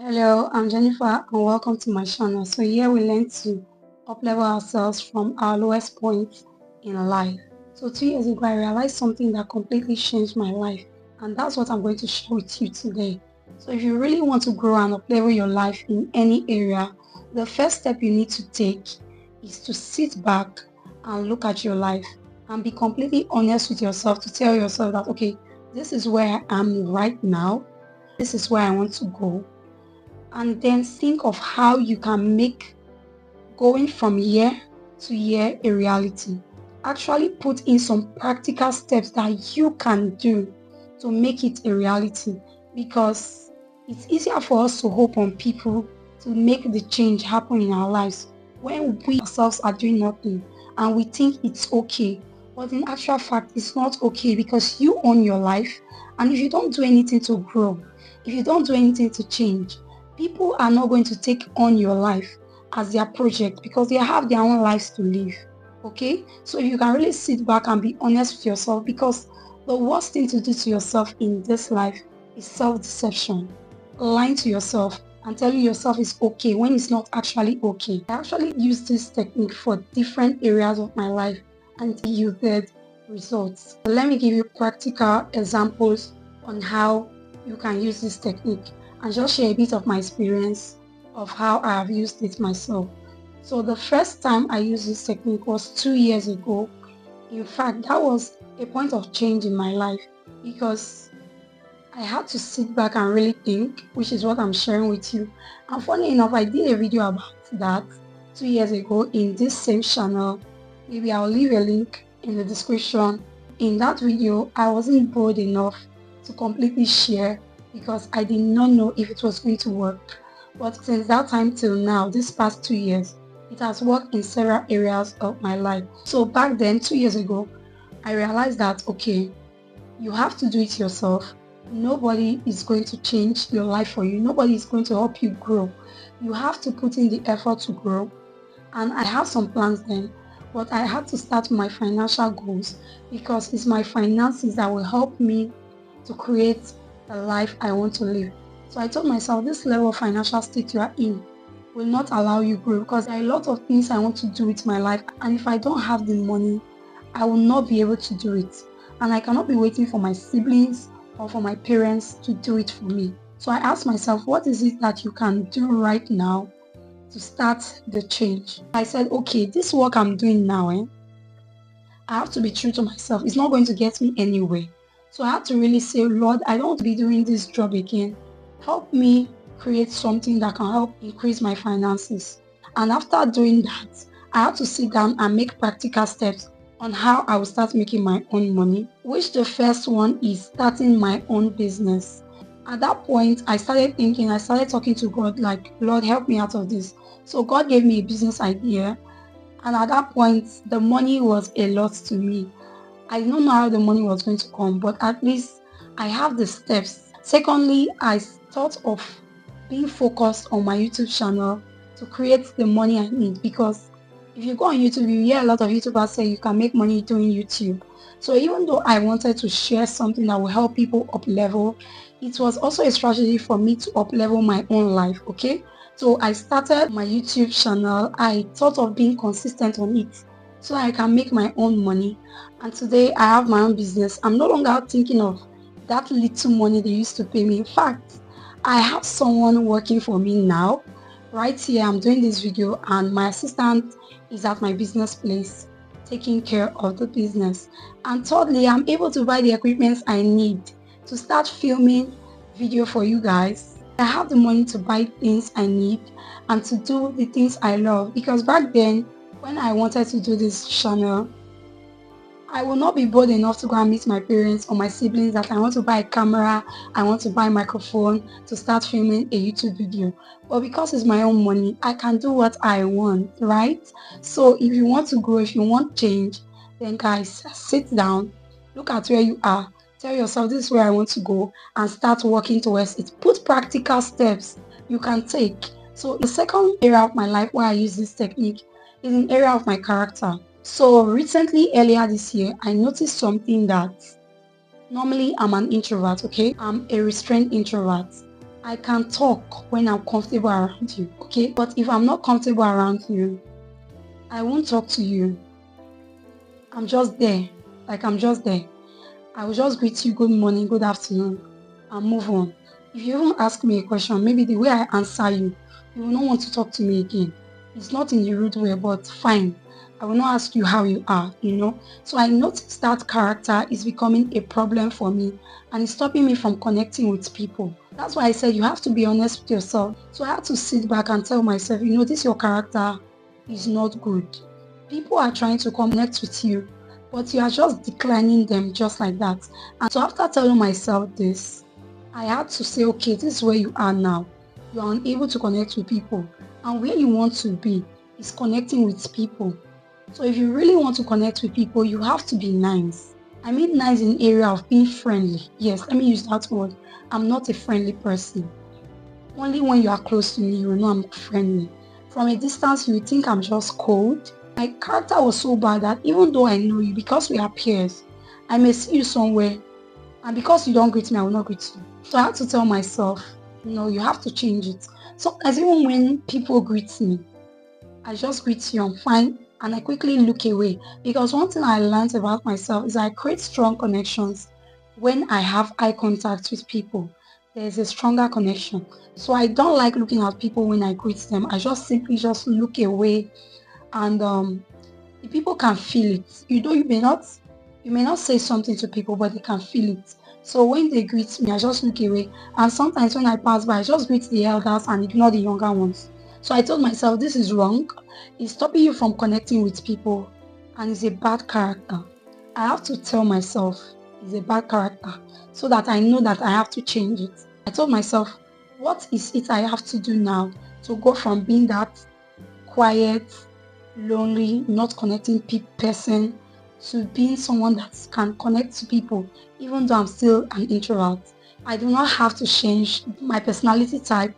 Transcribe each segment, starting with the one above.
Hello, I'm Jennifer and welcome to my channel. So here we learn to up-level ourselves from our lowest point in life. So 2 years ago, I realized something that completely changed my life, and that's what I'm going to share with you today. So if you really want to grow and up-level your life in any area, the first step you need to take is to sit back and look at your life and be completely honest with yourself to tell yourself that, okay, this is where I am right now. This is where I want to go, and then think of how you can make going from year to year a reality. Actually put in some practical steps that you can do to make it a reality, because it's easier for us to hope on people to make the change happen in our lives when we ourselves are doing nothing and we think it's okay. But in actual fact, it's not okay, because you own your life, and if you don't do anything to grow, if you don't do anything to change, people are not going to take on your life as their project, because they have their own lives to live. Okay, so you can really sit back and be honest with yourself, because the worst thing to do to yourself in this life is self-deception. Lying to yourself and telling yourself it's okay when it's not actually okay. I actually use this technique for different areas of my life and yielded results. So let me give you practical examples on how you can use this technique and just share a bit of my experience of how I have used it myself. So the first time I used this technique was 2 years ago. In fact, that was a point of change in my life, because I had to sit back and really think, which is what I'm sharing with you. And funny enough, I did a video about that 2 years ago in this same channel. Maybe I'll leave a link in the description. In that video, I wasn't bold enough to completely share, because I did not know if it was going to work. But since that time till now, this past 2 years, it has worked in several areas of my life. So back then, 2 years ago, I realized that, okay, you have to do it yourself. Nobody is going to change your life for you. Nobody is going to help you grow. You have to put in the effort to grow. And I have some plans then, but I had to start my financial goals, because it's my finances that will help me to create the life I want to live. So I told myself, this level of financial state you are in will not allow you grow, because there are a lot of things I want to do with my life, and if I don't have the money, I will not be able to do it. And I cannot be waiting for my siblings or for my parents to do it for me. So I asked myself, what is it that you can do right now to start the change? I said, okay, this work I'm doing now, I have to be true to myself. It's not going to get me anywhere. So I had to really say, Lord, I don't want to be doing this job again. Help me create something that can help increase my finances. And after doing that, I had to sit down and make practical steps on how I will start making my own money, which the first one is starting my own business. At that point, I started talking to God, like, Lord, help me out of this. So God gave me a business idea, and at that point, the money was a lot to me. I don't know how the money was going to come, but at least I have the steps. Secondly, I thought of being focused on my YouTube channel to create the money I need, because if you go on YouTube, you hear a lot of YouTubers say you can make money doing YouTube. So even though I wanted to share something that will help people up level, it was also a strategy for me to up level my own life, okay? So I started my YouTube channel. I thought of being consistent on it so I can make my own money. And today I have my own business. I'm no longer thinking of that little money they used to pay me. In fact, I have someone working for me now. Right here, I'm doing this video, and my assistant is at my business place taking care of the business. And thirdly, I'm able to buy the equipment I need to start filming video for you guys. I have the money to buy things I need and to do the things I love, because back then when I wanted to do this channel, I will not be bold enough to go and meet my parents or my siblings that I want to buy a camera, I want to buy a microphone to start filming a YouTube video. But because it's my own money, I can do what I want, right? So if you want to grow, if you want change, then guys, sit down, look at where you are, tell yourself this is where I want to go, and start working towards it. Put practical steps you can take. So the second area of my life where I use this technique is in area of my character. So recently, earlier this year, I noticed something that normally I'm an introvert, okay? I'm a restrained introvert. I can talk when I'm comfortable around you, okay? But if I'm not comfortable around you, I won't talk to you. I'm just there. Like I'm just there. I will just greet you good morning, good afternoon, and move on. If you even ask me a question, maybe the way I answer you, you will not want to talk to me again. It's not in a rude way, but fine. I will not ask you how you are, you know. So I noticed that character is becoming a problem for me and it's stopping me from connecting with people. That's why I said you have to be honest with yourself. So I had to sit back and tell myself, you know, this your character is not good. People are trying to connect with you, but you are just declining them just like that. And so after telling myself this, I had to say, okay, this is where you are now. You are unable to connect with people. And where you want to be is connecting with people. So if you really want to connect with people, you have to be nice. I mean nice in the area of being friendly. Yes, let me use that word. I'm not a friendly person. Only when you are close to me, you will know I'm friendly. From a distance, you will think I'm just cold. My character was so bad that even though I know you, because we are peers, I may see you somewhere, and because you don't greet me, I will not greet you. So I had to tell myself, no, you have to change it. So as even when people greet me, I just greet you, I'm fine, and I quickly look away. Because one thing I learned about myself is I create strong connections when I have eye contact with people. There's a stronger connection. So I don't like looking at people when I greet them. I just simply just look away, and the people can feel it. You may not say something to people, but they can feel it. So when they greet me, I just look away. And sometimes when I pass by, I just greet the elders and ignore the younger ones. So I told myself, this is wrong. It's stopping you from connecting with people, and it's a bad character. I have to tell myself it's a bad character so that I know that I have to change it. I told myself, what is it I have to do now to go from being that quiet, lonely, not connecting person to being someone that can connect to people, even though I'm still an introvert. I do not have to change my personality type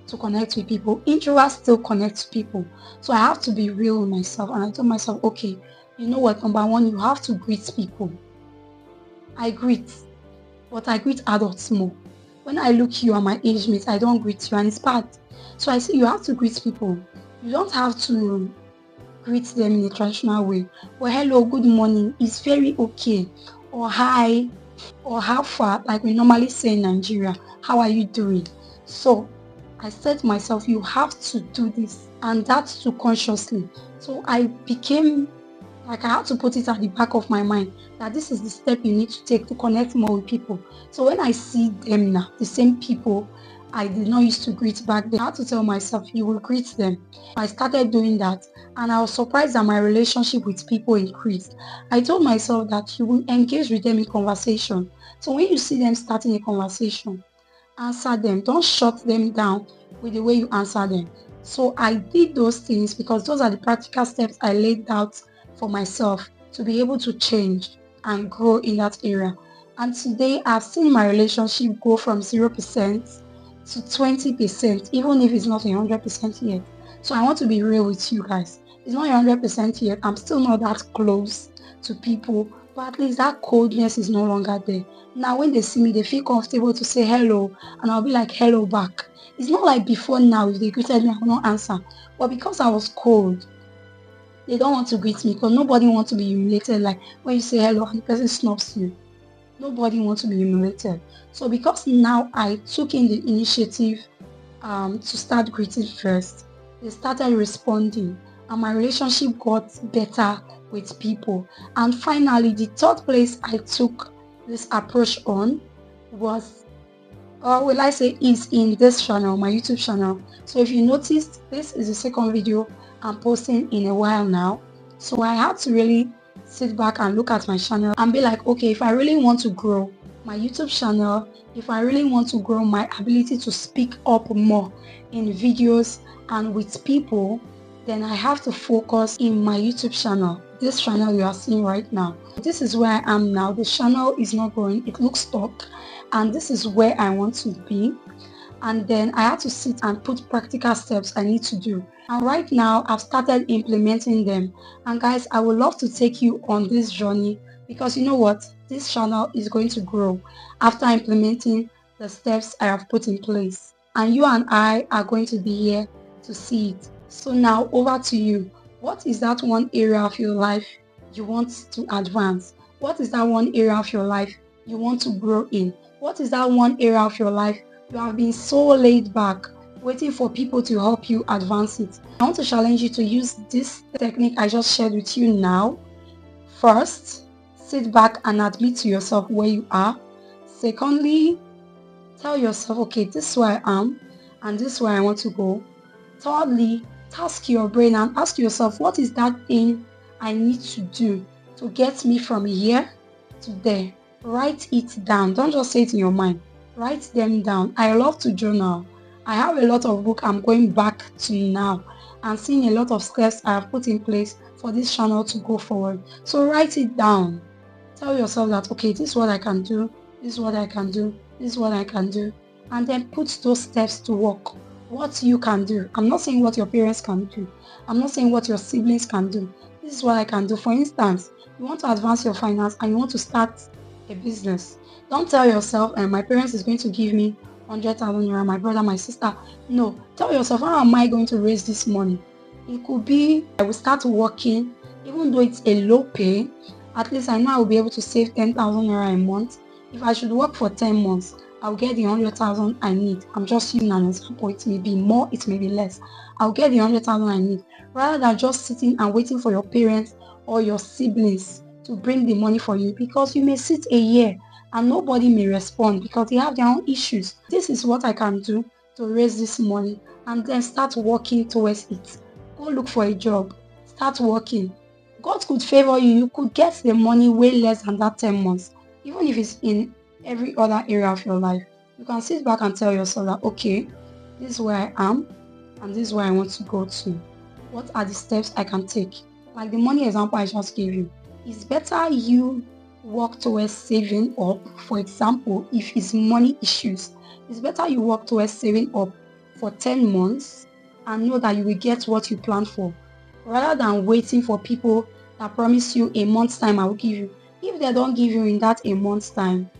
to connect with people. Introverts still connect to people. So I have to be real with myself. And I told myself, okay, you know what, number one, you have to greet people. I greet, but I greet adults more. When I look you and my age mates, I don't greet you, and it's bad. So I say you have to greet people. You don't have to greet them in a traditional way. Well, hello, good morning is very okay. Or hi, or how far, like we normally say in Nigeria, how are you doing? So I said to myself, you have to do this, and that's too consciously. So I became like I had to put it at the back of my mind that this is the step you need to take to connect more with people. So when I see them now, the same people I did not used to greet back then, I had to tell myself, you will greet them. I started doing that, and I was surprised that my relationship with people increased. I told myself that you will engage with them in conversation. So when you see them starting a conversation, answer them. Don't shut them down with the way you answer them. So I did those things because those are the practical steps I laid out for myself to be able to change and grow in that area. And today I've seen my relationship go from 0% to 20%, even if it's not 100% yet. So I want to be real with you guys. It's not 100% yet. I'm still not that close to people, but at least that coldness is no longer there. Now when they see me, they feel comfortable to say hello, and I'll be like hello back. It's not like before now, if they greeted me, I will not answer. But because I was cold, they don't want to greet me because nobody wants to be humiliated. Like when you say hello and the person snubs you, nobody wants to be humiliated. So because now I took in the initiative to start greeting first, they started responding, and my relationship got better with people. And finally, the third place I took this approach on was, or will I say, is in this channel, my YouTube channel. So if you noticed, this is the second video I'm posting in a while now. So I had to really sit back and look at my channel and be like, okay, if I really want to grow my YouTube channel, if I really want to grow my ability to speak up more in videos and with people, then I have to focus in my YouTube channel. This channel you are seeing right now. This is where I am now. The channel is not growing. It looks stuck. And this is where I want to be. And then I had to sit and put practical steps I need to do. And right now, I've started implementing them. And guys, I would love to take you on this journey because you know what? This channel is going to grow after implementing the steps I have put in place. and you and I are going to be here to see it. So now over to you. What is that one area of your life you want to advance? What is that one area of your life you want to grow in? What is that one area of your life you have been so laid back, waiting for people to help you advance it? I want to challenge you to use this technique I just shared with you now. First, sit back and admit to yourself where you are. Secondly, tell yourself, okay, this is where I am and this is where I want to go. Thirdly, task your brain and ask yourself, what is that thing I need to do to get me from here to there? Write it down. Don't just say it in your mind. Write them down. I love to journal. I have a lot of books I'm going back to now and seeing a lot of steps I have put in place for this channel to go forward. So write it down. Tell yourself that, okay, this is what I can do, this is what I can do, this is what I can do, and then put those steps to work. What you can do. I'm not saying what your parents can do. I'm not saying what your siblings can do. This is what I can do. For instance, you want to advance your finance and you want to start a business. Don't tell yourself, my parents is going to give me 100,000 naira, my brother, my sister. No, tell yourself, how am I going to raise this money? It could be I will start working, even though it's a low pay. At least I know I will be able to save 10,000 naira a month. If I should work for 10 months, I'll get the 100,000 I need. I'm just using an example. It may be more, it may be less. I'll get the 100,000 I need, rather than just sitting and waiting for your parents or your siblings to bring the money for you, because you may sit a year and nobody may respond because they have their own issues. This is what I can do to raise this money, and then start working towards it. Go look for a job. Start working. God could favor you. You could get the money way less than that 10 months. Even if it's in every other area of your life, you can sit back and tell yourself that, okay, this is where I am and this is where I want to go to. What are the steps I can take? Like the money example I just gave you. It's better you work towards saving up. For example, if it's money issues, it's better you work towards saving up for 10 months and know that you will get what you plan for, rather than waiting for people that promise you a month's time I will give you. If they don't give you in that a month's time,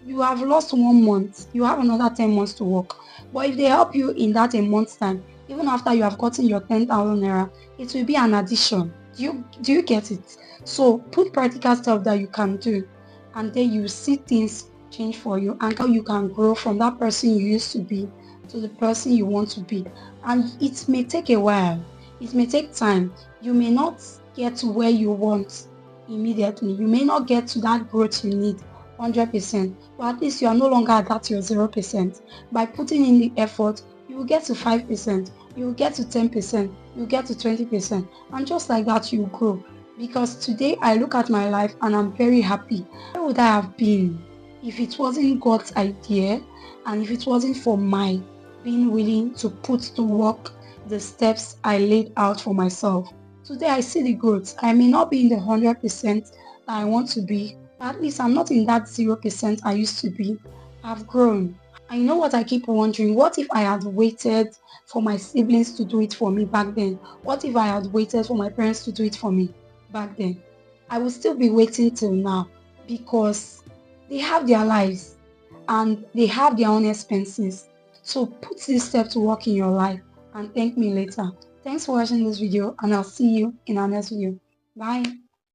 you have lost 1 month. You have another 10 months to work. But if they help you in that a month's time, even after you have gotten your 10,000 naira, it will be an addition. Do you get it? So put practical stuff that you can do, and then you see things change for you, and how you can grow from that person you used to be to the person you want to be. And it may take a while. It may take time. You may not get to where you want immediately. You may not get to that growth you need 100%, but at least you are no longer at that your 0%. By putting in the effort, you will get to 5%, you will get to 10%, you will get to 20%, and just like that you grow. Because today I look at my life and I'm very happy. Where would I have been if it wasn't God's idea, and if it wasn't for my being willing to put to work the steps I laid out for myself? Today I see the growth. I may not be in the 100% that I want to be, but at least I'm not in that 0% I used to be. I've grown. I know what I keep wondering. What if I had waited for my siblings to do it for me back then? What if I had waited for my parents to do it for me back then? I would still be waiting till now, because they have their lives and they have their own expenses. So put this step to work in your life and thank me later. Thanks for watching this video, and I'll see you in our next video. Bye.